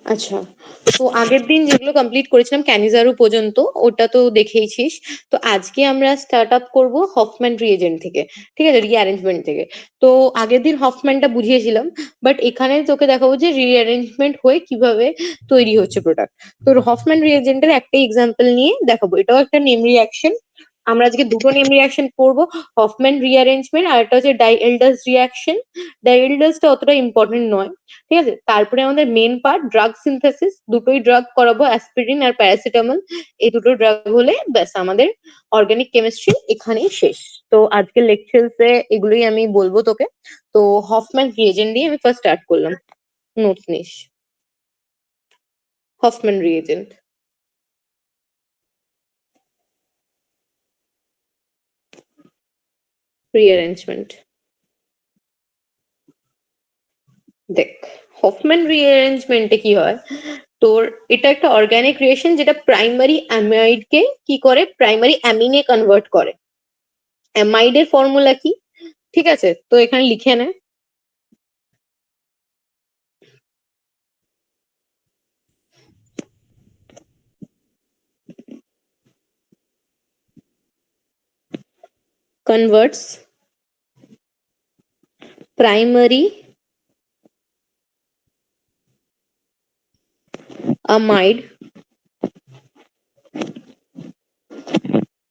আচ্ছা, তো আগের দিন যেগুলো কমপ্লিট করেছিলাম ক্যানিজারো পর্যন্ত, ওটা তো দেখেইছিস। তো আজকে আমরা স্টার্ট আপ করবো হফম্যান রিএজেন্ট থেকে, ঠিক আছে, রিঅ্যারেঞ্জমেন্ট থেকে। তো আগের দিন হফম্যানটা বুঝিয়েছিলাম, বাট এখানে তোকে দেখাবো যে রিঅ্যারেঞ্জমেন্ট হয়ে কিভাবে তৈরি হচ্ছে প্রোডাক্ট। তো হফম্যান রিএজেন্টের একটা এক্সাম্পল নিয়ে দেখাবো, এটাও একটা নেম রিঅ্যাকশন। আমরা আজকে দুটো নেম রিঅ্যাকশন করবো, হফম্যান রিঅ্যারেঞ্জমেন্ট আর একটা হচ্ছে ডাইএলডাস রিঅ্যাকশন। ডাইএলডাসটা অতটা ইম্পর্টেন্ট নয়, ঠিক আছে। তারপরে আমাদের মেন পার্ট ড্রাগ সিনথেসিস, দুটোই ড্রাগ করাবো, অ্যাসপিরিন আর প্যারাসিটামল। এই দুটো ড্রাগ হলে ব্যাস আমাদের অর্গানিক কেমিস্ট্রি এখানেই শেষ। তো আজকের লেকচারসে এগুলোই আমি বলবো তোকে। তো হফম্যান রিএজেন্ট দিয়ে আমি ফার্স্ট স্টার্ট করলাম, নোটস নিস। Hofmann reagent, rearrangement. দেখ, হফম্যান রিঅ্যারেঞ্জমেন্টে কি হয়, তোর এটা একটা অর্গানিক রিয়েকশন যেটা প্রাইমারি অ্যামাইড কে কি করে, প্রাইমারি অ্যামিনে কনভার্ট করে। অ্যামাইডের ফর্মুলা কি, ঠিক আছে, তো এখানে লিখে নে। Converts primary amide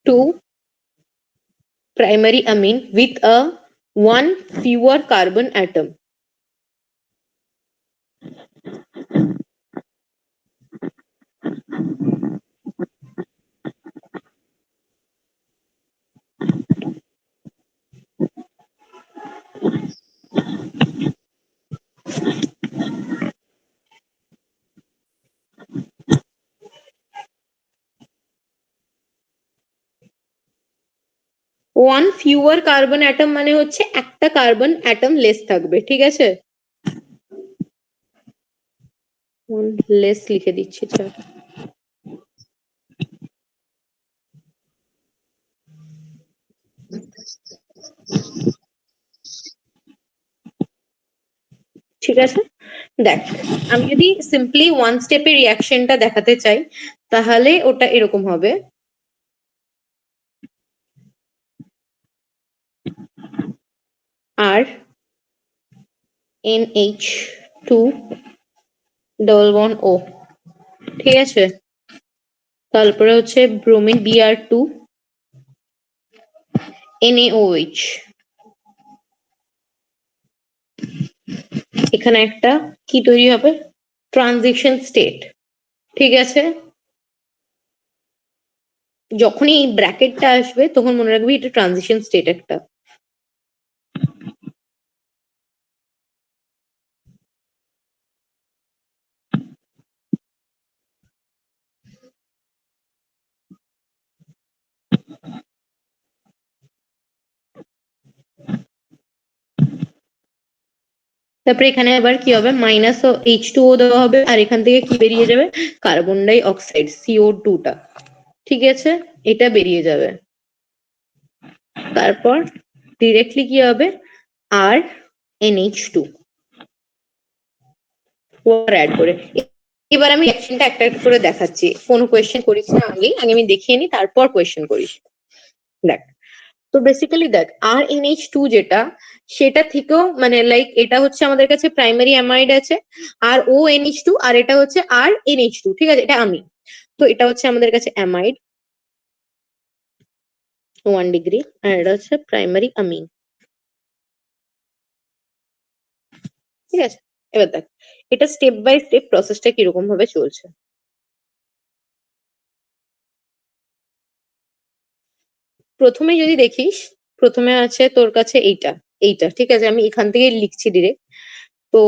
to primary amine with a one fewer carbon atom. One fewer carbon atom মানে হচ্ছে একটা কার্বন অ্যাটম লেস থাকবে, ঠিক আছে। ওয়ান লেস লিখে দিচ্ছি, চল। ঠিক আছে, দেখ, আমি যদি সিম্পলি ওয়ান স্টেপে রিয়াকশনটা দেখাতে চাই, তাহলে ওটা এরকম হবে। আর NH2 ডবল বন্ড ও, ঠিক আছে। তারপরে হচ্ছে ব্রোমিন Br2 NaOH, এখানে একটা কি তৈরি হবে, ট্রানজিশন স্টেট, ঠিক আছে। যখনই এই ব্র্যাকেটটা আসবে তখন মনে রাখবি এটা ট্রানজিশন স্টেট একটা। তারপরে এখানে আবার কি হবে, মাইনাস H2O দেওয়া হবে, আর এখান থেকে কি বেরিয়ে যাবে, কার্বন ডাই অক্সাইড CO2টা, ঠিক আছে, এটা বেরিয়ে যাবে। তারপর ডিরেক্টলি কি হবে, আর NH2 ওয়াটার অ্যাড করে। এবার আমি রিঅ্যাকশনটা একটা একটা করে দেখাচ্ছি, কোনো কোয়েশ্চেন করিস না, আগে আগে আমি দেখিয়ে নিই, তারপর কোয়েশ্চেন করিস। দেখ, তো বেসিক্যালি দেখ, RNH2 যেটা, সেটা থেকেও মানে লাইক এটা হচ্ছে আমাদের কাছে প্রাইমারি অ্যামাইড আছে, আর ONH2, আর এটা হচ্ছে RNH2, ঠিক আছে, এটা আমি। তো এটা হচ্ছে আমাদের কাছে অ্যামাইড 1 ডিগ্রি, আর এটা হচ্ছে প্রাইমারি অ্যামিন, ঠিক আছে। এবার দেখ, এটা স্টেপ বাই স্টেপ প্রসেসটা কিরকম ভাবে চলছে। প্রথমে যদি দেখিস, প্রথমে আছে তোর কাছে এইটা, এইটা, ঠিক আছে, আমি এখান থেকে লিখছি ডিরেক্ট। তো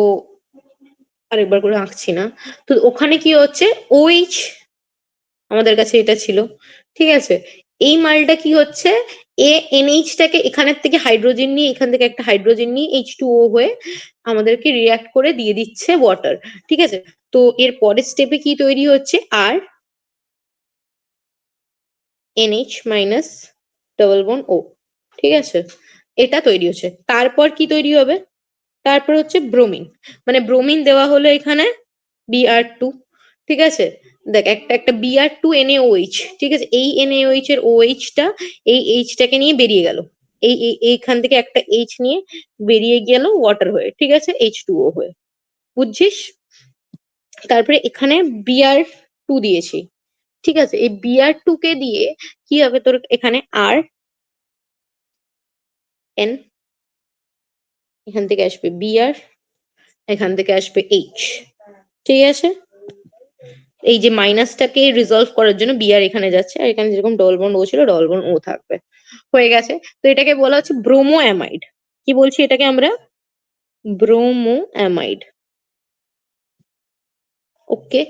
আরেকবার করে আঁকছি না। তো ওখানে কি হচ্ছে, OH, আমাদের কাছে এটা ছিল, ঠিক আছে। এই মালটা কি হচ্ছে, NH টাকে এখানের থেকে হাইড্রোজেন নিয়ে, এখান থেকে একটা হাইড্রোজেন নিয়ে H2O হয়ে আমাদেরকে রিয়াক্ট করে দিয়ে দিচ্ছে ওয়াটার, ঠিক আছে। তো এর পরের স্টেপে কি তৈরি হচ্ছে, আর NH- ডবল বন্ড O, ঠিক আছে, এটা তৈরি হচ্ছে। তারপর কি তৈরি হবে, তারপর হচ্ছে ব্রোমিন, মানে ব্রোমিন দেওয়া হলো এখানে, Br2, ঠিক আছে? দেখ একটা একটা Br2NaOH, ঠিক আছে? এই NaOH এর OH টা এই H টাকে নিয়ে বেরিয়ে গেল, এইখান থেকে একটা H নিয়ে বেরিয়ে গেল ওয়াটার হয়ে, ঠিক আছে? H2O হয়ে, বুঝছিস? তারপরে এখানে Br2 দিয়েছি, ঠিক আছে? এই Br2 কে দিয়ে কি হবে তোর, এখানে Rn, এখান থেকে আসবে Br, এখান থেকে আসবে H, ঠিক আছে? এই যে মাইনাসটাকে রিজলভ করার জন্য বিআর এখানে যাচ্ছে, আর এখানে যেরকম ডবল বন্ড ও ছিল ডবল বন্ড ও থাকবে, হয়ে গেছে। তো এটাকে বলা হচ্ছে ব্রোমো অ্যামাইড। কি বলছি এটাকে আমরা? Bromo amide. Okay,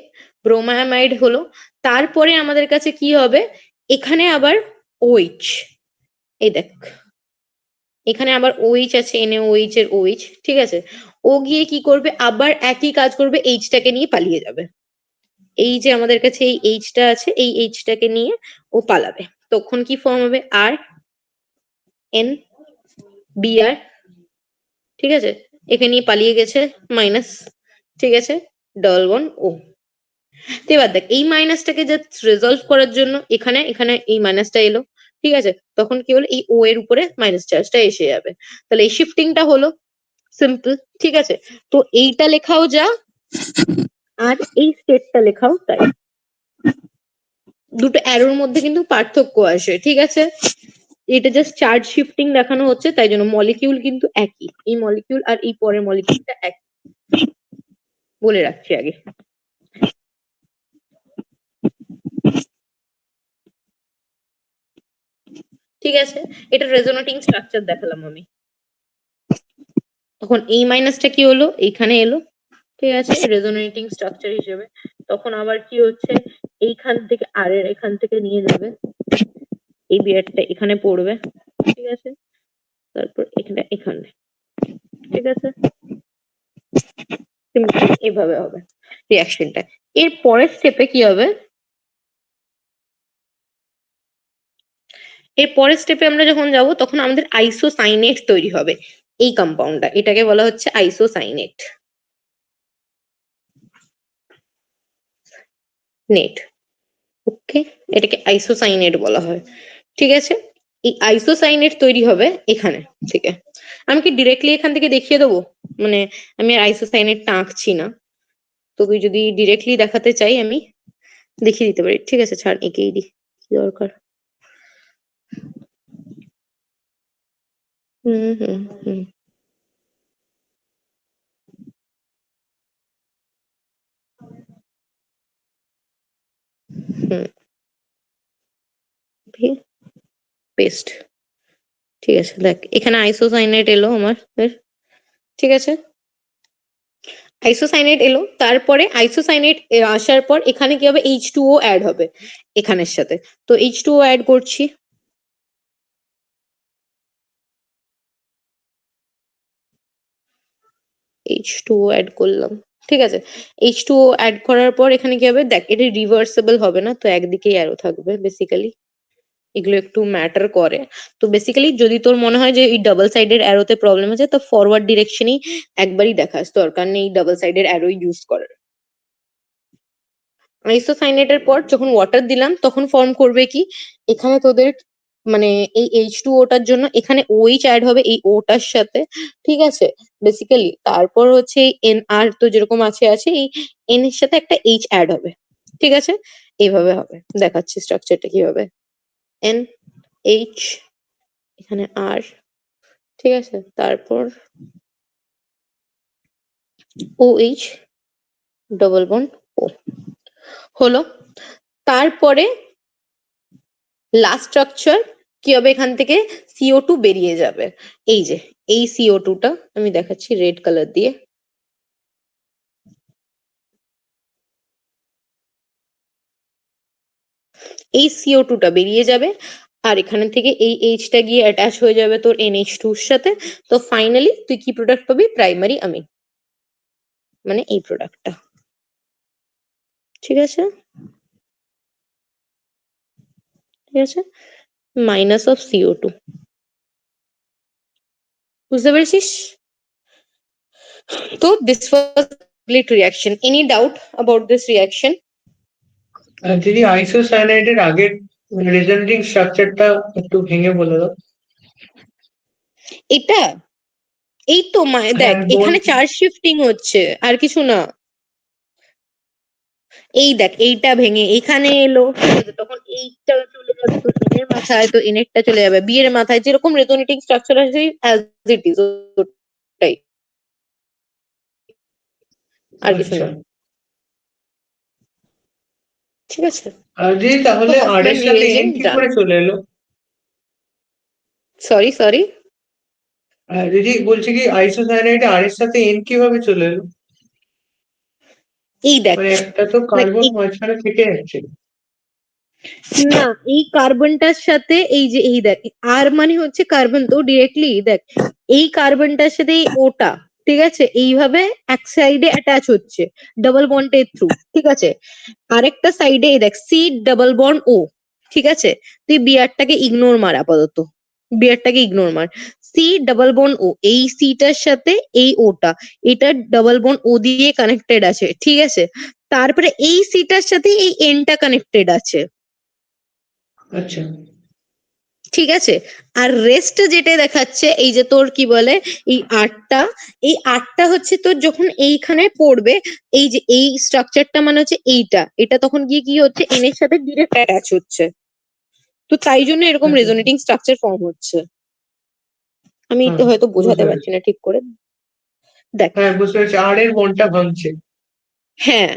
bromo amide হলো। তারপরে আমাদের কাছে কি হবে, এখানে আবার ওইচ, এই দেখ এখানে আবার ওইচ আছে, NaOH এর ওইচ, ঠিক আছে? ও গিয়ে কি করবে, আবার একই কাজ করবে, এইচটাকে নিয়ে পালিয়ে যাবে। এই যে আমাদের কাছে এই এইচটা আছে, এই এইচটাকে নিয়ে ও পালাবে। তখন কি ফর্ম হবে, Rn Br, ঠিক আছে? একে নিয়ে পালিয়ে গেছে মাইনাস, ঠিক আছে? ডবল বন্ড ও। তো এবার দেখ এই মাইনাসটাকে জাস্ট রিজলভ করার জন্য এখানে এখানে এই মাইনাসটা এলো, ঠিক আছে? তখন কি হলো, এই ও এর উপরে মাইনাস চার্জটা এসে যাবে, তাহলে এই শিফটিংটা হলো সিম্পল, ঠিক আছে? তো এইটা লেখাও যা, আর এই স্টেটটা লেখাও তাই, দুটো অ্যারোর মধ্যে কিন্তু পার্থক্য আসে, ঠিক আছে? এটা জাস্ট চার্জ শিফটিং দেখানো হচ্ছে, তাই জন্য মলিকিউল কিন্তু একই, এই মলিকিউল আর এই পরের মলিকিউলটা একই, বলে রাখছি আগে। ঠিক আছে, এটা রেজোনেটিং স্ট্রাকচার দেখালাম আমি। তখন এই মাইনাসটা কি হলো, এইখানে এলো, ঠিক আছে, রেজোনেটিং স্ট্রাকচার হিসেবে। তখন আবার কি হচ্ছে, এইখান থেকে আর এর এখান থেকে নিয়ে যাবে, এই বিয়ারটা এখানে পড়বে, ঠিক আছে? তারপর এখানে এখানে, ঠিক আছে? এভাবে হবে রিয়াকশনটা। এর পরের স্টেপে কি হবে, এর পরের স্টেপে আমরা যখন যাব তখন আমাদের আইসোসাইনেট তৈরি হবে, এই কম্পাউন্ডটা, এটাকে বলা হচ্ছে আইসোসাইনেট নেট। ওকে, এটাকে আইসোসাইনেট বলা হয়, ঠিক আছে? এই আইসোসাইনেট তৈরি হবে এখানে থেকে। আমি কি ডিরেক্টলি এখান থেকে দেখিয়ে দেবো, মানে আমি আর আইসোসাইনেটটা আঁকছি না, তোকে যদি ডিরেক্টলি দেখাতে চাই আমি দেখিয়ে দিতে পারি, ঠিক আছে? ছাড়, এঁকেই দি, কি দরকার। হুম হুম হুম হুম, পেস্ট, ঠিক আছে? দেখ এখানে আইসোসাইনেট এলো আমার, ঠিক আছে? আইসোসাইনেট এলো, তারপরে আইসোসাইনেট আসার পর এখানে কি হবে, H2O অ্যাড হবে এখানের সাথে। তো H2O অ্যাড করছি, H2O অ্যাড করলাম, ঠিক আছে? H2O অ্যাড করার পর এখানে কি হবে, দেখ এটা রিভার্সেবল হবে না, তো একদিকেই অ্যারো থাকবে বেসিক্যালি, এগুলো একটু ম্যাটার করে। তো বেসিক্যালি যদি তোর মনে হয় যে এই ডাবল সাইডের অ্যারোতে প্রবলেম আছে, তো ফরওয়ার্ড ডিরেকশনই একবারই দেখাস, দরকার নেই ডাবল সাইডের অ্যারো ইউজ করার। আইসোসাইনেটের পর যখন ওয়াটার দিলাম তখন ফর্ম করবে কি, এখানে তোদের মানে এই H2O টার জন্য এখানে OH অ্যাড হবে এই ওটার সাথে, ঠিক আছে? বেসিক্যালি তারপর হচ্ছে এই NR তো যেরকম আছে আছে, এই N এর সাথে একটা H অ্যাড হবে, ঠিক আছে? এইভাবে হবে, দেখাচ্ছি স্ট্রাকচারটা কি হবে। NH, এখানে R, ঠিক আছে? তারপর OH, ডবল বন্ড O, হলো। তারপরে লাস্ট স্ট্রাকচার কি হবে, এখান থেকে CO2 বেরিয়ে যাবে, এই যে এই CO2টা আমি দেখাচ্ছি রেড কালার দিয়ে, এই CO2টা বেরিয়ে যাবে, আর এখানে থেকে এই H টা গিয়ে অ্যাটাচ হয়ে যাবে তোর NH2 এর সাথে। তো ফাইনালি তুই কি প্রোডাক্ট পাবি, প্রাইমারি আমিন, মানে এই প্রোডাক্টটা, ঠিক আছে? ঠিক আছে, মাইনাস অফ CO2, বুঝতে পেরেছিস? তো this was complete reaction. Any doubt about this reaction? দিদি আইসোসায়ানাইডের আগের রেজাল্টিং স্ট্রাকচারটা একটু ভেঙে বলে দাও। এটা এই তো দেখ হ্যাঁ এখানে চার্জ শিফটিং হচ্ছে, আর কিছু না। এই দেখ এইটা ভেঙে এখানে এলো, ঠিক আছে, তখন এইটা চলে যাবে তো এনের মাথায়, তো এনেরটা চলে যাবে বি এর মাথায়, যেরকম রেজোনেটিং স্ট্রাকচার আছে অ্যাজ ইট ইজ, ওটাই, আর কিছু আচ্ছা। না। ঠিক আছে, আর দিদি তো তাহলে আর হফম্যান এর সাথে এন রিএজেন্ট কি ডান। করে চলে এলো? সরি সরি, দিদি বলছি কি আইসোসায়ানাইডে আর এর সাথে এন কিভাবে চলে এলো? এই দেখ, মানে একটা তো দেখ কার্বন মাঝখানে থেকে যাচ্ছে। না, এই কার্বনটার সাথে এই যে এই দেখ, আর মানে হচ্ছে কার্বন, তো ডিরেক্টলি দেখ এই কার্বনটার সাথে এই ওটা, ঠিক আছে, এইভাবে এক সাইডে অ্যাটাচ হচ্ছে ডাবল বন্ডের থ্রু, ঠিক আছে। আরেকটা সাইডে এই দেখ সি ডাবল বন্ড ও, ঠিক আছে। তুই বিয়ারটাকে ইগনোর মার আপাতত, বিয়ারটাকে ইগনোর মার। সি ডাবল বন্ড ও, এই সিটার সাথে এই ওটা, এটা ডাবল বন্ড ও দিয়ে কানেক্টেড আছে, ঠিক আছে। তারপরে এই সিটার সাথে এই এনটা কানেক্টেড আছে, আচ্ছা। ঠিক আছে। আর রেস্ট যেটা দেখাচ্ছে এই যে তোর কি বলে এই আটটা, এই আটটা হচ্ছে তোর যখন এইখানে পড়বে, এই যে এই স্ট্রাকচারটা মানে হচ্ছে এইটা, এটা তখন গিয়ে কি হচ্ছে এন এর সাথে ডিরেক্ট অ্যাটাচ হচ্ছে, তো তাই জন্য এরকম আচ্ছা। রেজোনেটিং স্ট্রাকচার ফর্ম হচ্ছে। আমি হ্যাঁ তো হয়তো বোঝাতে বুঝতে পারছি পেরেছি। না ঠিক করে, দেখ। হ্যাঁ বুঝতে পেরেছি, আর এর বন্ডটা ভাঙছে। হ্যাঁ,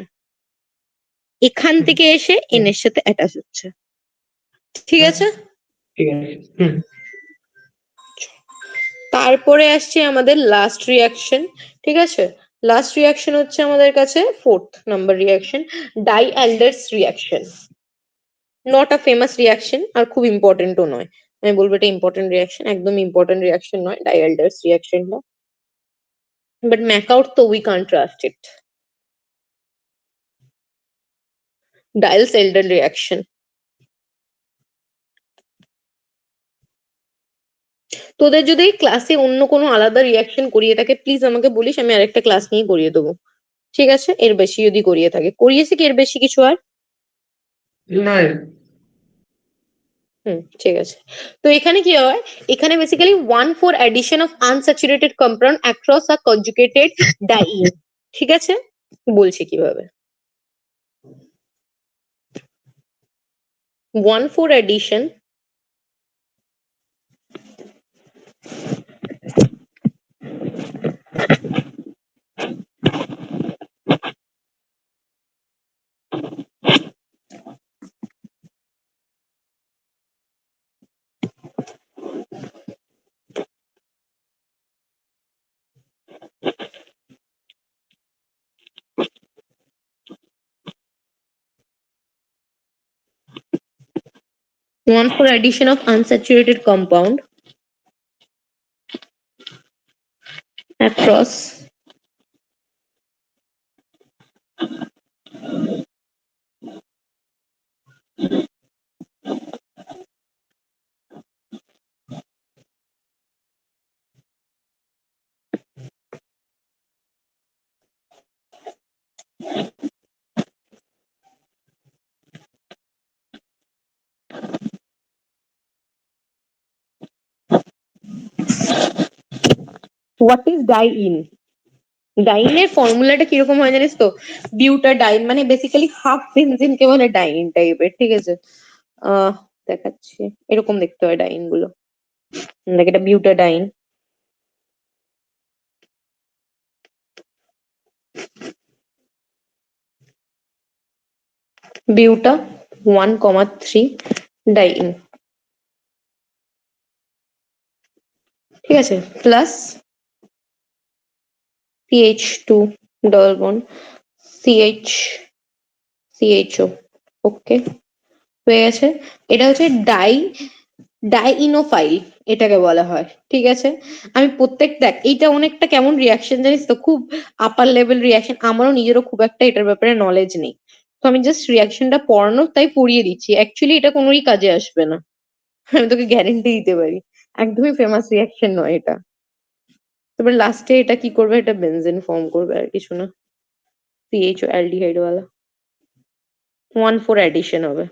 এখান হুম, থেকে এসে এন হুম, এর সাথে অ্যাটাচ হচ্ছে, ঠিক হ্যাঁ আছে। ঠিক আছে। হুম। তারপরে আসছে আমাদের লাস্ট রিয়াকশন, ঠিক আছে। লাস্ট রিয়াকশন হচ্ছে আমাদের কাছে ফোর্থ নাম্বার রিয়াকশন, ডাই Alder's reaction. Not a famous reaction, আর খুব ইম্পর্টেন্টও নয়। আমি বলবো এটা ইম্পর্টেন্ট রিয়াকশন, একদম ইম্পর্টেন্ট রিয়াকশন নয় ডাই অ্যালডারস রিয়াকশনটা, বাট ম্যাক আউট তো we can't trust it. Diels Alder reaction, তোদের যদি ক্লাসে অন্য কোনো আলাদা রিয়াকশন করিয়ে থাকে প্লিজ আমাকে বলিস, আমি আরেকটা ক্লাস নিয়ে করিয়ে দেবো, ঠিক আছে। এর বেশি যদি করিয়ে থাকে, করিয়েছে কি এর বেশি কিছু আর? না। হুম, ঠিক আছে। তো এখানে কি হয়, এখানে basically 1,4 addition of unsaturated compound across a conjugated diene, ঠিক আছে। বলছি কিভাবে, 1,4 addition, one for addition of unsaturated compound across what is diene। ডাইনের ফর্মুলাটা কিরকম হয় জানিস তো, বিউটাডাইন, মানে বেসিক্যালি হাফ বেনজিন কে বলে ডাইন টাইপের, ঠিক আছে। দেখাচ্ছি, এরকম দেখতে হয় ডাইন গুলো, দেখ এটা বিউটাডাইন, বিউটা 1,3 ডাইন, ঠিক আছে, plus CH2 double bond CHO, ওকে, হয়ে গেছে। এটা হচ্ছে ডাইইনোফাইল এটাকে বলা হয়, ঠিক আছে। আমি প্রত্যেক দেখ এইটা অনেকটা কেমন রিয়াকশন জানিস তো, খুব আপার লেভেল রিয়াকশন, আমারও নিজেরও খুব একটা এটার ব্যাপারে নলেজ নেই, তো আমি জাস্ট রিয়াকশনটা পড়ানো তাই পড়িয়ে দিচ্ছি, অ্যাকচুয়ালি এটা কোনোই কাজে আসবে না, আমি তোকে গ্যারেন্টি দিতে পারি, একদমই ফেমাস রিয়াকশন নয় এটা। তারপর লাস্টে এটা কি করবে, এটা বেনজেন ফর্ম করবে, আর কিছু না। CHO অ্যালডিহাইড ওয়ালা 1,4 অ্যাডিশন হবে।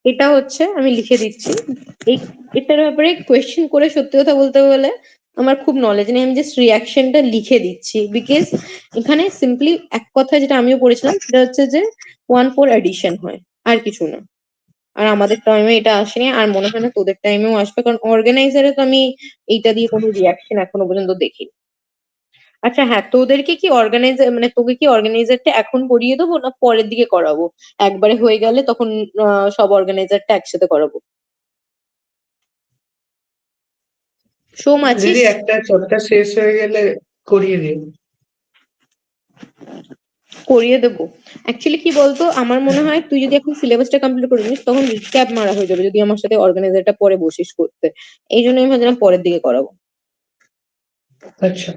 এটা হচ্ছে আমি লিখে দিচ্ছি। এই এটার ব্যাপারে কোয়েশ্চেন করে সত্যি কথা বলতে বলে আমার খুব নলেজ নেই, আমি জাস্ট রিয়াকশনটা লিখে দিচ্ছি বিকজ এখানে সিম্পলি এক কথা যেটা আমিও পড়েছিলাম সেটা হচ্ছে যে 1,4 অ্যাডিশন হয়, আর কিছু না। আর আমাদের টাইমে এটা আসেনি, আর মনে হয় না তোদের টাইমেও আসবে, কারণ অর্গানাইজারে তো আমি এইটা দিয়ে কোনো রিয়াকশন এখনো পর্যন্ত দেখিনি। আচ্ছা হ্যাঁ, তোদেরকে কি অর্গানাইজার মানে তোকে কি অর্গানাইজারটা এখন করিয়ে দেবো না পরের দিকে করাবো? একবারে হয়ে গেলে তখন সব অর্গানাইজারটা একসাথে করাবো। সোম আছিস? দিদি একটা চ্যাপ্টার শেষ হয়ে গেলে করিয়ে দিন। করিয়ে দেবো। অ্যাকচুয়ালি কি বলতো, আমার মনে হয় তুই যদি এখন সিলেবাসটা কমপ্লিট করে নিস তখন রিক্যাপ মারা হয়ে যাবে যদি আমার সাথে অর্গানাইজারটা পরে বসিস করতে। এই জন্য আমি ভাবছিলাম পরের দিকে করাবো। আচ্ছা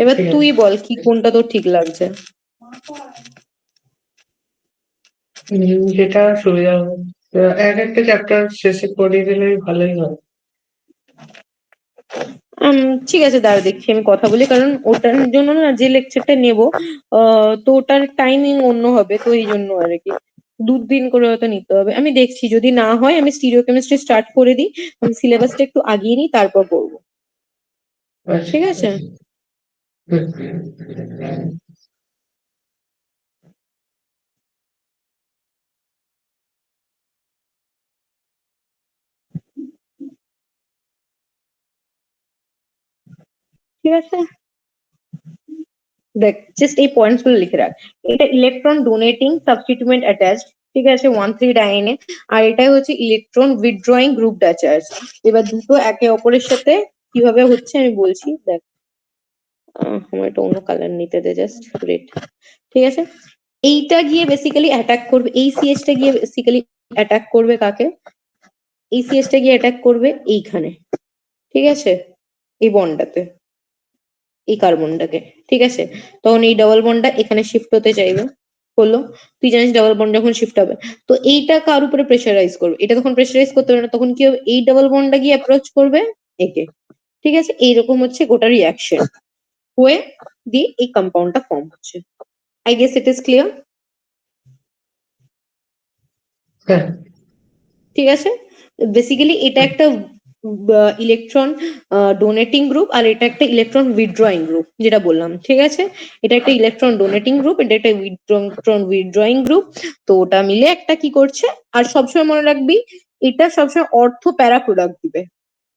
এবার ঠিক আছে। তুই বল কি কোনটা তোর ঠিক লাগছে। যেটা সুবিধা হবে। এক একটা চ্যাপ্টার শেষে করিয়ে দিলে ভালোই হয়। ঠিক আছে, দাঁড়া দেখছি আমি কথা বলি, কারণ ওটার জন্য না যে লেকচারটা নেব তো ওটার টাইমিং অন্য হবে, তো এই জন্য আর কি 2 দিন করে হয়তো নিতে হবে। আমি দেখছি যদি না হয় আমি স্টিরিও কেমিস্ট্রি স্টার্ট করে দিই, আমি সিলেবাসটা একটু আগিয়ে নিই তারপর করবো। আচ্ছা ঠিক আছে। আচ্ছা। হুম। ঠিক আছে, দেখ জাস্ট এই পয়েন্টস গুলো লিখে রাখ। এটা ইলেকট্রন ডোনেটিং সাবস্টিটিউয়েন্ট অ্যাটাচড, ঠিক আছে 1,3 ডাইনে। আর এটাই হচ্ছে ইলেকট্রন উইথড্রয়িং গ্রুপ অ্যাটাচড। এবার দুটো একে অপরের সাথে কিভাবে হচ্ছে আমি বলছি দেখ। আমার এটা অন্য কালার নিতে দে, জাস্ট রেড। ঠিক আছে, এইটা গিয়ে বেসিক্যালি অ্যাটাক করবে, এই সিএসটা গিয়ে বেসিক্যালি অ্যাটাক করবে কাকে? এই সিএসটা গিয়ে অ্যাটাক করবে এইখানে, ঠিক আছে, এই বন্ডটাতে, এই কার্বনটাকে। ঠিক আছে, তখন এই ডাবল বন্ডটা এখানে শিফট হতে চাইবে। হলো, তুই জানিস ডাবল বন্ড যখন শিফট হবে তো এইটা কার উপরে প্রেসারাইজ করবে? এটা তখন প্রেসারাইজ করতে পারবে না, তখন কি হবে, এই ডাবল বন্ডটা গিয়ে অ্যাপ্রোচ করবে একে। ঠিক আছে, এইরকম হচ্ছে গোটা রিয়াকশন হয়ে দিয়ে এই কম্পাউন্ডটা ফর্ম হচ্ছে। I guess it is clear. হ্যাঁ ঠিক আছে, বেসিক্যালি এটা একটা ইলেকট্রন ডোনেটিং গ্রুপ, আর এটা একটা ইলেকট্রন উইথড্রয়িং গ্রুপ যেটা বললাম। ঠিক আছে, এটা একটা ইলেকট্রন ডোনেটিং গ্রুপ, এটা একটা ইলেকট্রন উইথড্রয়িং গ্রুপ। তো ওটা মিলে একটা কি করছে, আর সবসময় মনে রাখবি এটা সবসময় অর্থ প্যারা প্রোডাক্ট দিবে।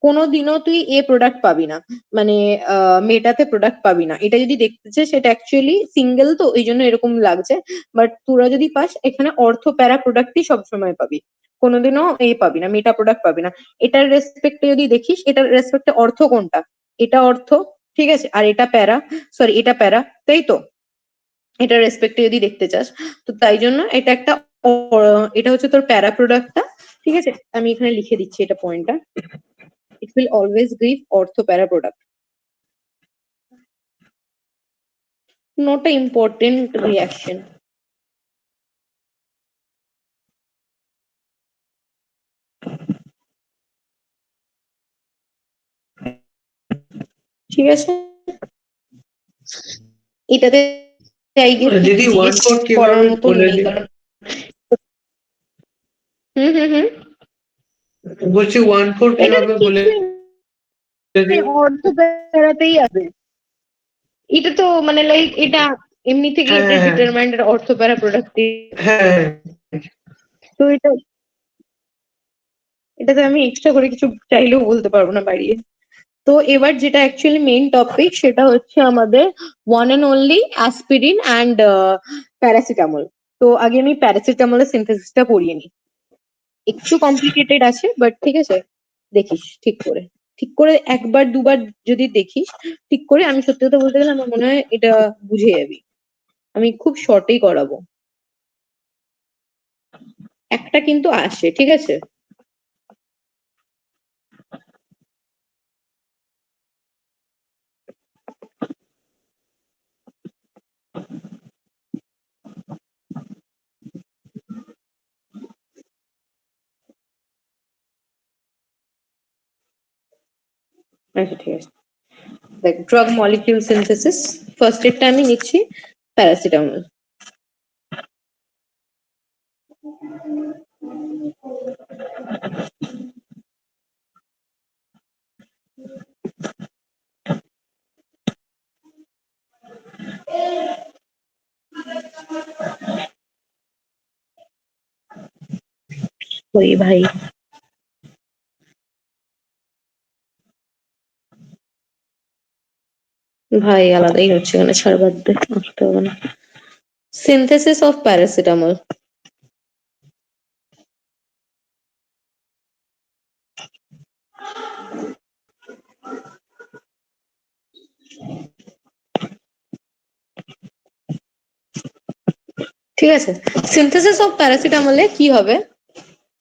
কোনোদিনও তুই এ প্রোডাক্ট পাবি না, মানে মেটাতে প্রোডাক্ট পাবি না। এটা যদি দেখতে চাস সেটা অ্যাকচুয়ালি সিঙ্গেল, তো এই জন্য এরকম লাগছে। বাট তোরা যদি পাস এখানে অর্থ প্যারা প্রোডাক্টই সবসময় পাবি, কোনোদিনও এ পাবি না, মেটা প্রোডাক্ট পাবি না। এটার রেসপেক্টে যদি দেখিস, এটার রেসপেক্টে অর্থ কোনটা? এটা অর্থ, ঠিক আছে, আর এটা প্যারা, সরি এটা প্যারা, তাই তো? এটার রেসপেক্টে যদি দেখতে চাস, তো তাই জন্য এটা একটা এটা হচ্ছে তোর প্যারা প্রোডাক্টটা। ঠিক আছে, আমি এখানে লিখে দিচ্ছি এটা পয়েন্টটা। ইট উইল অলওয়েজ গিভ অর্থ প্যারা product, not a important reaction. ঠিক আছে, এটাতে আই গেস দিদি ওয়ান জিজ্ঞেস ফোর করার কিভাবে মতন বলে নেই, দিন। কারণ হুম হুম হুম বলছি 1,4 এটাতে কিভাবে বলে কিছুই নেই, দিন। অর্থ বেড়াতেই আছে। এটা তো মানে লাইক এটা এমনি থেকে হ্যাঁ এটা হ্যাঁ ডিটারমাইন্ড অর্থ প্যারা প্রোডাক্ট। হ্যাঁ। তো এটাতে আমি এক্সট্রা করে কিছু চাইলেও বলতে পারবো না বাড়িয়ে। তো এবার যেটা অ্যাকচুয়ালি মেইন টপিক সেটা হচ্ছে আমাদের one and only aspirin and paracetamol. তো আগে আমি প্যারাসিটামলের সিনথেসিসটা পড়িয়ে নিই। একটু কমপ্লিকেটেড আছে বাট ঠিক আছে, দেখিস ঠিক করে, ঠিক করে একবার দুবার যদি দেখিস ঠিক করে, আমি সত্যি কথা বলতে গেলে আমার মনে হয় এটা বুঝে যাবি। আমি খুব শর্টেই করাবো, একটা কিন্তু আসে। ঠিক আছে, আচ্ছা ঠিক আছে, দেখ ড্রাগ মলিকিউল সিনথেসিস ফার্স্ট এডটা আমি নিচ্ছি প্যারাসিটামল। ওই ভাই, ভাই আলাদাই হচ্ছে এখানে, ছাড় বাদ দে, আসতে হবে না। Synthesis of paracetamol. ঠিক আছে, সিনথেসিস অফ প্যারাসিটামলে কি হবে?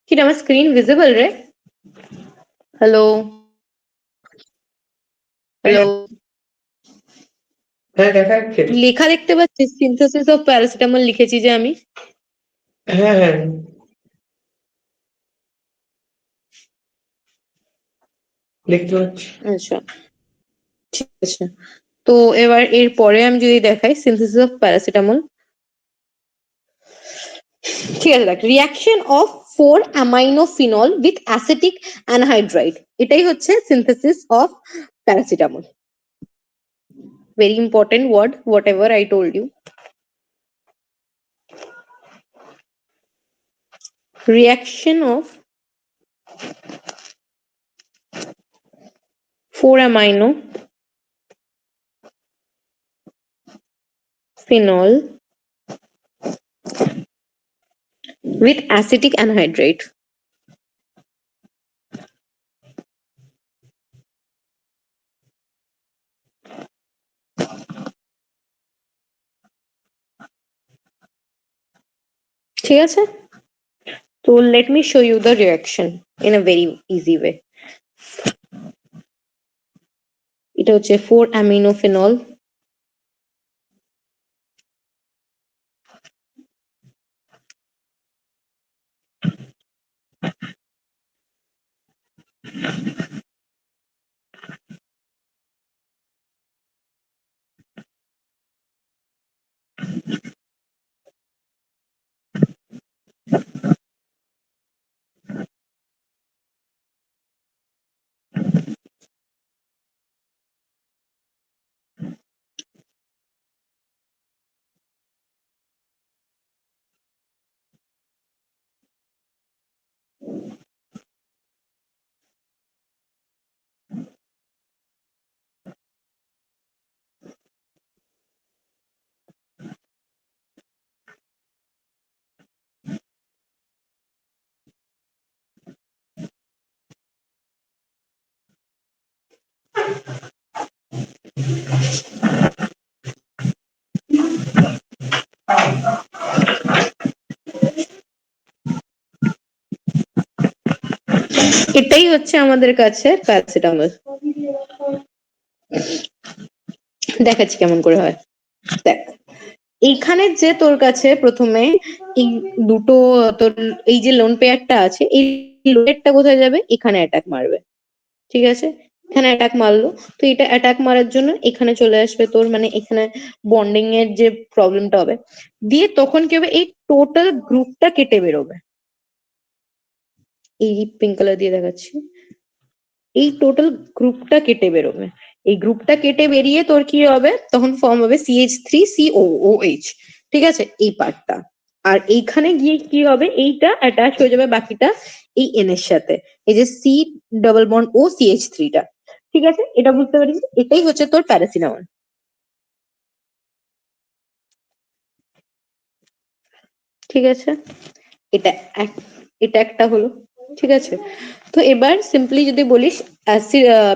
কি রে, আমার স্ক্রিন ভিজিবল রে? হ্যালো? হ্যালো? হ্যাঁ, দেখা যাচ্ছে। লেখা দেখতে পাচ্ছিস? সিনথেসিস অফ প্যারাসিটামল লিখেছি যে আমি। হ্যাঁ, হ্যাঁ, দেখতে পাচ্ছি। আচ্ছা ঠিক আছে, তো এবার এর পরে আমি যদি দেখাই সিনথেসিস অফ প্যারাসিটামল, ঠিক আছে দেখ, reaction of 4 amino phenol with acetic anhydride, এটাই হচ্ছে synthesis of paracetamol. Very important word, whatever I told you. Reaction of 4 amino phenol with acetic anhydride. ঠিক আছে, তো let me show you the reaction in a very easy way. এটা হচ্ছে 4 অ্যামিনোফেনল, এটাই হচ্ছে আমাদের কাছে প্যারাসিটামল। দেখাচ্ছি কেমন করে হয়, দেখ এইখানে যে তোর কাছে প্রথমে এই দুটো, তোর এই যে লোন পেয়ারটা আছে, এই লোন পেয়ারটা কোথায় যাবে? এখানে অ্যাটাক মারবে, ঠিক আছে? এখানে অ্যাটাক মারলো, তো এটা অ্যাটাক মারার জন্য এখানে চলে আসবে তোর, মানে এখানে বন্ডিং এর যে প্রবলেমটা হবে, দিয়ে তখন কি হবে, এই টোটাল গ্রুপটা কেটে বেরোবে। এই পিঙ্ক কালার দিয়ে দেখাচ্ছি, এই টোটাল গ্রুপটা কেটে বেরোবে। এই গ্রুপটা কেটে বেরিয়ে তোর কি হবে, তখন ফর্ম হবে CH3COOH, ঠিক আছে, এই পার্টটা। আর এইখানে গিয়ে কি হবে, এইটা অ্যাটাচ হয়ে যাবে বাকিটা এই এন এর সাথে, এই যে C++O CH3টা। ঠিক আছে, এটা বুঝতে পারিস? এটাই হচ্ছে তোর প্যারাসিটামল। ঠিক আছে, এটা এক- এটা একটা হলো, ঠিক আছে। তো এবার সিম্পলি যদি বলিস,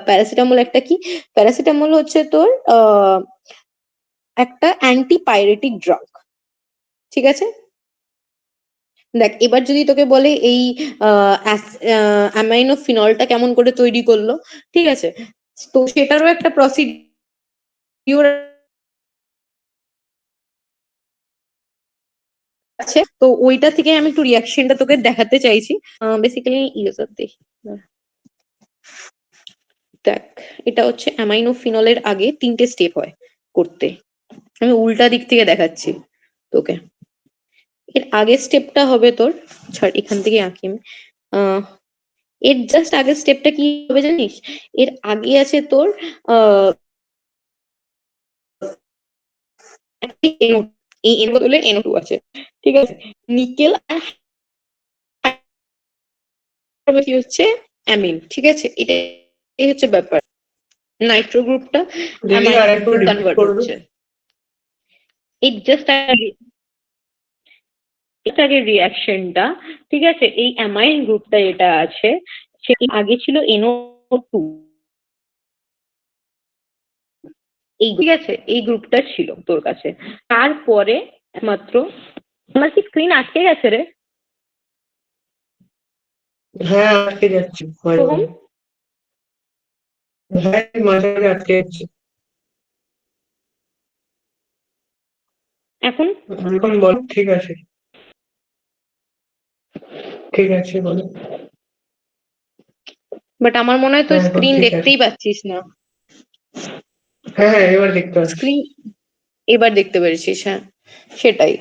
প্যারাসিটামল একটা কি? প্যারাসিটামল হচ্ছে তোর একটা অ্যান্টিপাইরেটিক ড্রাগ, ঠিক আছে। দেখ এবার যদি তোকে বলে এই অ্যামাইনো ফিনলটা কেমন করে তৈরি করলো, ঠিক আছে, তো সেটারও একটা প্রসিডিউর আছে, তো ওইটা থেকে আমি একটু রিয়াকশনটা তোকে দেখাতে চাইছি। বেসিক্যালি ইউজার দেখি, দেখ এটা হচ্ছে অ্যামাইনো ফিনলের আগে 3টে স্টেপ হয় করতে। আমি উল্টা দিক থেকে দেখাচ্ছি তোকে। এর আগের স্টেপটা হবে তোর, ছাড় এখান থেকে আঁকি আমি। আহ এর জাস্ট আগের স্টেপটা কি হবে জানিস? এর আগে আছে তোর আহ NO, এই এর বদলে NO2 আছে, ঠিক আছে? নিকেল আর কি হচ্ছে অ্যামিন, ঠিক আছে? এই হচ্ছে ব্যাপার। নাইট্রো গ্রুপটা দিদি অ্যামাইন আর একটু গ্রুপে রিপিট কনভার্ট করবে? হচ্ছে। এই জাস্ট আগের রিয়াকশনটা, ঠিক আছে? এই অ্যামাইন গ্রুপটা যেটা আছে, সে আগে ছিল NO2, এই ঠিক আছে, এই গ্রুপটা ছিল তোর কাছে। তারপরে মাত্র, আমার কি স্ক্রিন আটকে গেছে রে হ্যাঁ, আটকে যাচ্ছে মাঝে সোহম? মাঝে। হ্যাঁ, মাঝে মাঝে আটকে যাচ্ছে। এখন এখন বলো, ঠিক আছে। ঠিক আছে, বলো। বাট আমার মনে হয় তুই হ্যাঁ, এখন স্ক্রিন ঠিক আছে। দেখতেই পাচ্ছিস না। হ্যাঁ হ্যাঁ, এবার দেখতে পাচ্ছি। স্ক্রিন এবার দেখতে পেরেছিস, হ্যাঁ সেটাই।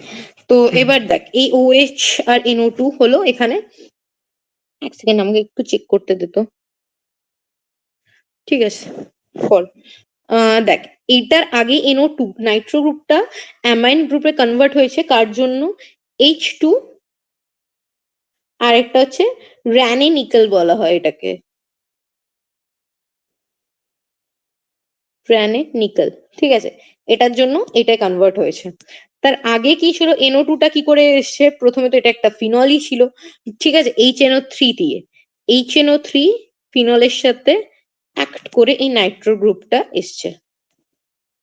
তো হুম। এবার দেখ, এই OH আর NO2 হলো এখানে। এক সেকেন্ড আমাকে একটু চেক করতে দে তো। ঠিক আছে, কর। দেখ, এইটার আগে NO2 নাইট্রো গ্রুপটা অ্যামাইন গ্রুপে কনভার্ট হয়েছে কার জন্য? H2, আর একটা হচ্ছে র্যানে নিকেল বলা হয় এটাকে, র্যানে নিকেল, ঠিক আছে? এটার জন্য এটা কনভার্ট হয়েছে। তার আগে কি ছিল? NO2টা কি করে এসছে? প্রথমে তো এটা একটা ফিনলই ছিল, ঠিক আছে? HNO3 দিয়ে, HNO3 ফিনলের সাথে অ্যাক্ট করে এই নাইট্রো গ্রুপটা এসছে,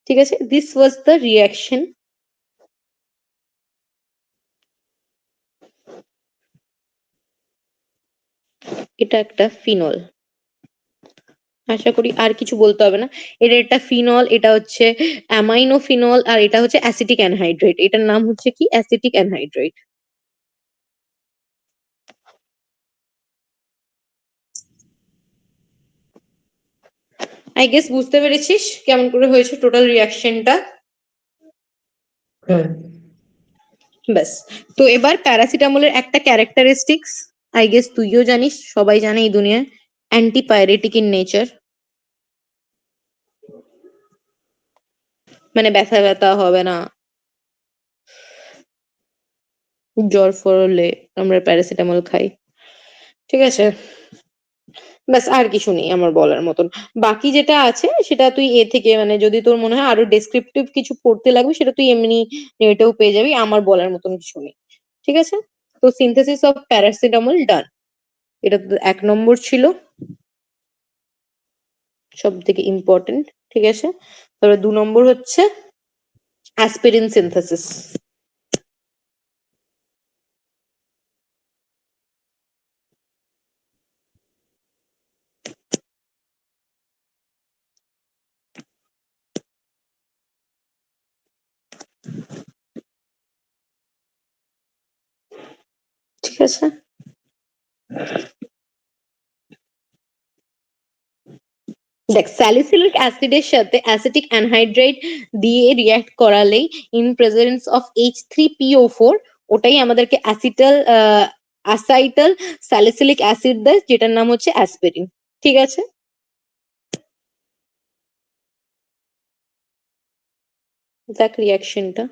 ঠিক আছে? This was the reaction. এটা একটা ফিনল, আশা করি আর কিছু বলতে হবে না। এটা একটা ফিনল, এটা হচ্ছে অ্যামাইনো ফিনল, আর এটা হচ্ছে অ্যাসিটিক অ্যানহাইড্রেট। এটার নাম হচ্ছে কি? Acetic anhydrate. আই গেস বুঝতে পেরেছিস কেমন করে হয়েছে টোটাল রিয়াকশনটা। হ্যাঁ ব্যাস। তো এবার প্যারাসিটামলের একটা ক্যারেক্টারিস্টিক্স, আই গেস তুইও জানিস, সবাই জানে এই দুনিয়ায়, অ্যান্টিপাইরেটিক ইন নেচার। মানে ব্যথা ব্যথা হবে না, জ্বর ফর হলে আমরা প্যারাসিটামল খাই, ঠিক আছে? ব্যাস, আর কিছু নেই আমার বলার মতন। বাকি যেটা আছে সেটা তুই এ থেকে, মানে যদি তোর মনে হয় আরো ডেসক্রিপটিভ কিছু পড়তে লাগবে, সেটা তুই এমনি নেটেও পেয়ে যাবি, আমার বলার মতন কিছু নেই, ঠিক আছে? তো সিনথেসিস অফ প্যারাসিটামল ডান, এটা তো 1 নম্বর ছিল, সব থেকে ইম্পর্টেন্ট, ঠিক আছে? তারপরে 2 নম্বর হচ্ছে অ্যাসপিরিন সিনথেসিস। ঠিক আছে, দেখ, স্যালিসিলিক অ্যাসিডের সাথে অ্যাসিটিক অ্যানহাইড্রাইড দিয়ে রিঅ্যাক্ট করালেই ইন প্রেজেন্স অফ H3PO4, ওটাই আমাদেরকে অ্যাসাইটাল স্যালিসিলিক অ্যাসিড দেয়, যেটার নাম হচ্ছে অ্যাসপিরিন, ঠিক আছে? দেখ রিয়াকশনটা,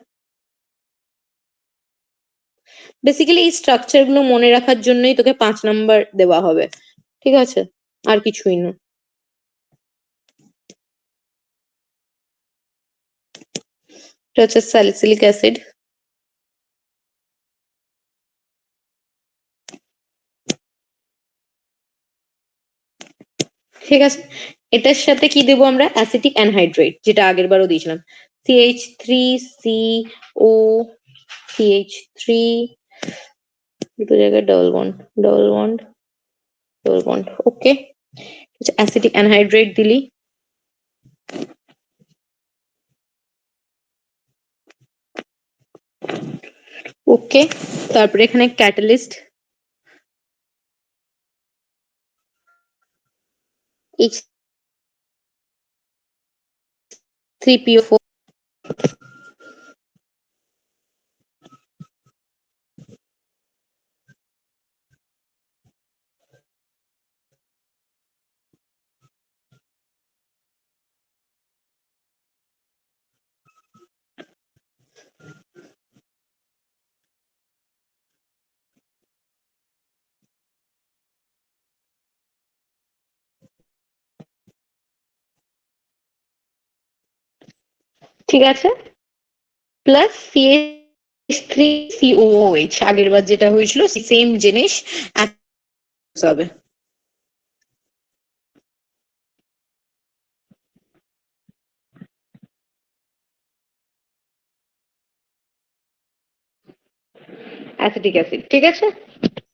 বেসিক্যালি এই স্ট্রাকচার গুলো মনে রাখার জন্যই তোকে 5 নম্বর দেওয়া হবে, ঠিক আছে? আর কিছুই না। এটা হচ্ছে স্যালিসিলিক অ্যাসিড, ঠিক আছে? এটার সাথে কি দেবো আমরা? অ্যাসিটিক অ্যানহাইড্রেট, যেটা আগের বারও দিয়েছিলাম, CH3CO, CH3, দুটো জায়গায় double bond, double bond, double bond, okay. Acetic anhydrate দিলি, ওকে। তারপরে এখানে ক্যাটালিস্ট, 3PO4। ঠিক আছে, প্লাস CH3COOH, আগের বার যেটা হয়েছিল সেম জিনিস হবে। অ্যাসিটিক অ্যাসিড, ঠিক আছে।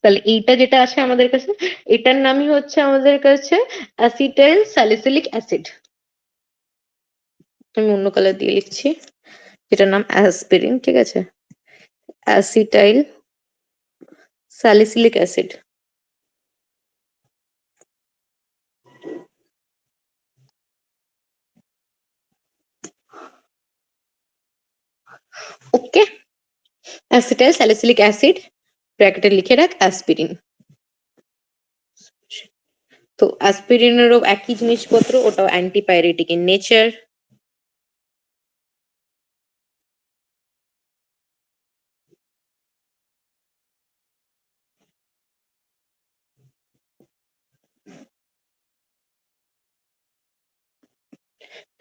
তাহলে এইটা যেটা আছে আমাদের কাছে, এটার নামই হচ্ছে আমাদের কাছে অ্যাসিটাইল স্যালিসিলিক অ্যাসিড। আমি অন্য কালার দিয়ে লিখছি, এটার নাম অ্যাসপিরিন, ঠিক আছে। Acetyl salicylic acid. Okay, acetyl salicylic acid, ব্র্যাকেটে লিখে রাখ অ্যাসপিরিন। তো অ্যাসপিরিনেরও একই জিনিসপত্র, ওটাও antipyretic in nature.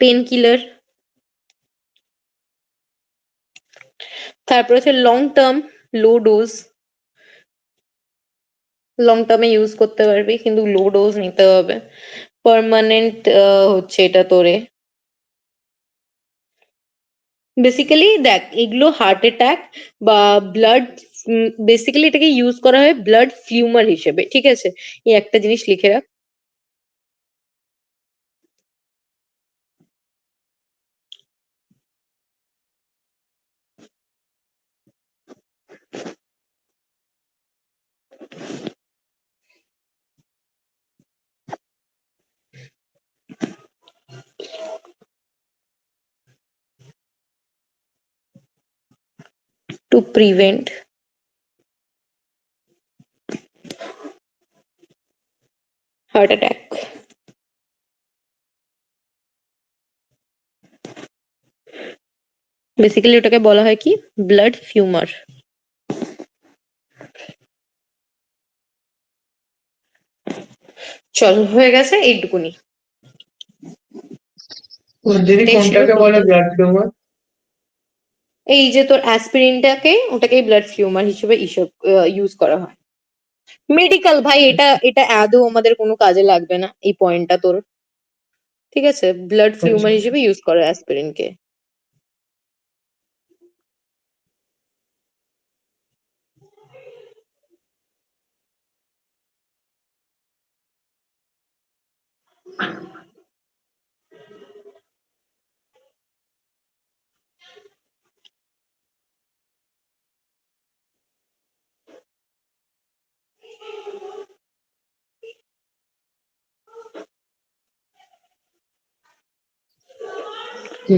Pain killer. তারপর হচ্ছে long term low dose. Long টার্মে ইউজ করতে পারবি কিন্তু লো ডোজ নিতে হবে। পার্মানেন্ট হচ্ছে এটা তোরে। বেসিক্যালি দেখ, এগুলো হার্ট অ্যাটাক বা ব্লাড, বেসিক্যালি এটাকে ইউজ করা হয় ব্লাড ফিউমার হিসেবে, ঠিক আছে। এই একটা জিনিস লিখে রাখ। To prevent heart attack. Basically ওটাকে বলা হয় কি, ব্লাড ফিউমার। চল, হয়ে গেছে এইটুকুনি। দিদি এটাই ছিল কোনটাকে বলে টোটাল। Blood tumour? এই যে তোর অ্যাসপিরিনটাকে, ওটাকেই ব্লাড ফিউমার হিসেবে ইউজ করা হয়। মেডিকেল ভাই, এটা এটা আদৌ আমাদের কোনো কাজে লাগবে না এই পয়েন্টটা তোর, ঠিক আছে। ব্লাড আচ্ছা, ফিউমার হিসেবে ইউজ করে অ্যাসপিরিনকে।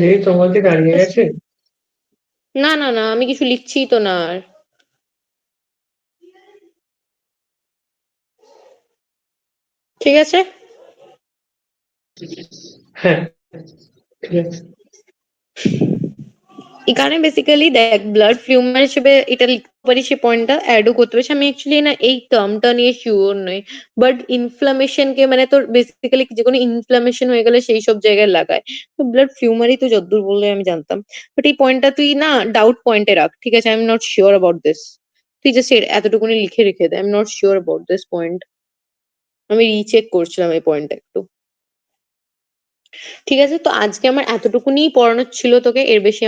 দিদি তোমার কি দাঁড়িয়ে গেছে? না না না, আমি কিছু লিখছি তো না আর। ঠিক আছে। হ্যাঁ, ঠিক আছে। এখানে বেসিক্যালি দেখ, ব্লাড ফিউমার হিসেবে এটা লিখতে পারি, সে পয়েন্টটা অ্যাডও করতে পারি। আমি অ্যাকচুয়ালি না এই টার্মটা নিয়ে শিওর নই, বাট ইনফ্লামেশন কে মানে তোর বেসিক্যালি যে কোনো ইনফ্লামেশন হয়ে গেলে সেই সব জায়গায় লাগায়। তো ব্লাড ফিউমারই তো যতদূর বললে আমি জানতাম। বাট এই পয়েন্টটা তুই না ডাউট পয়েন্টে রাখ, ঠিক আছে। I am not sure about this. তুই জাস্ট এতটুকুনি লিখে রেখে দে, I am not sure about this point. আমি রিচেক করছিলাম এই পয়েন্টটা একটু। ঠিক আছে, তো আজকে আমার এতটুকুনি পড়ানোর ছিল তোকে, এর বেশি